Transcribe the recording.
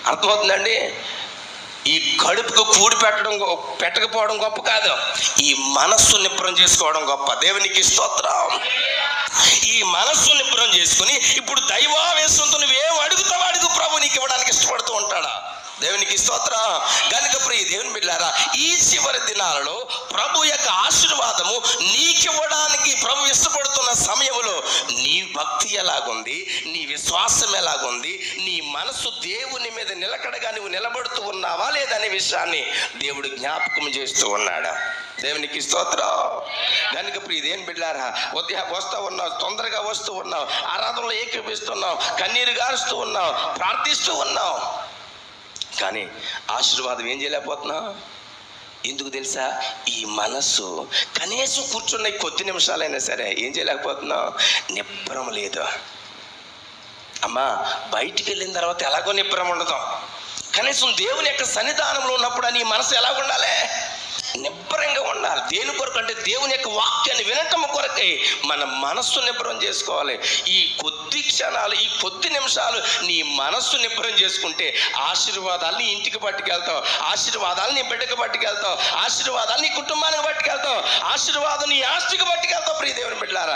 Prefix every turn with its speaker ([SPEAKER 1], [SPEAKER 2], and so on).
[SPEAKER 1] అర్థమవుతుందండి? ఈ కడుపుకు కూడి పెట్టకపోవడం గొప్ప కాదు, ఈ మనస్సు నిబ్బరం చేసుకోవడం గొప్ప. దేవునికి స్తోత్రం. ఈ మనస్సు నిబ్బరం చేసుకుని ఇప్పుడు దైవావేశంతో నువ్వేం అడుగుతావో అడుగు, ప్రభు నీకు ఇవ్వడానికి ఇష్టపడుతూ ఉంటాడా? దేవునికి స్తోత్రం. కనుక ప్రియ దేవుని బిడ్డలారా, ఈ చివరి దినాలలో ప్రభు యొక్క ఆశీర్వాదము నీకివ్వడానికి ప్రభు ఇష్టపడుతున్న సమయంలో నీ భక్తి ఎలాగుంది, నీ విశ్వాసం ఎలాగుంది, నీ మనసు దేవుని మీద నిలకడగా నువ్వు నిలబడుతూ ఉన్నావా లేదనే విషయాన్ని దేవుడు జ్ఞాపకం చేస్తూ ఉన్నాడా? దేవునికి స్తోత్రం. కనుక ప్రియ దేవుని బిడ్డలారా, వస్తూ ఉన్నావు, తొందరగా వస్తూ ఉన్నావు, ఆరాధనలో ఏకీపిస్తున్నావు, కన్నీరు గారుస్తూ ఉన్నావు, ప్రార్థిస్తూ ఉన్నావు, కానీ ఆశీర్వాదం ఏం చేయలేకపోతున్నావు. ఎందుకు తెలుసా? ఈ మనస్సు కనీసం కూర్చున్న కొద్ది నిమిషాలైనా సరే ఏం చేయలేకపోతున్నావు, నిబ్బరం లేదు. అమ్మా, బయటికి వెళ్ళిన తర్వాత ఎలాగో నిబ్బరం ఉండదు, కనీసం దేవుని యొక్క సన్నిధానంలో ఉన్నప్పుడు నీ మనసు ఎలా ఉండాలి? నిబ్బరంగా ఉండాలి. దేని కొరకు అంటే దేవుని యొక్క వాక్యాన్ని వినటం కొరకై మన మనస్సు నిబ్బరం చేసుకోవాలి. ఈ కొద్ది క్షణాలు, ఈ కొద్ది నిమిషాలు నీ మనస్సు నిబ్బరం చేసుకుంటే ఆశీర్వాదాలు నీ ఇంటికి పట్టుకెళ్తావు, ఆశీర్వాదాలు నీ బిడ్డకు పట్టుకెళ్తావు, ఆశీర్వాదాలు నీ కుటుంబానికి పట్టుకెళ్తావు, ఆశీర్వాదం నీ ఆస్తికి పట్టుకెళ్తావు. ప్రియ దేవుని బిడ్డలారా,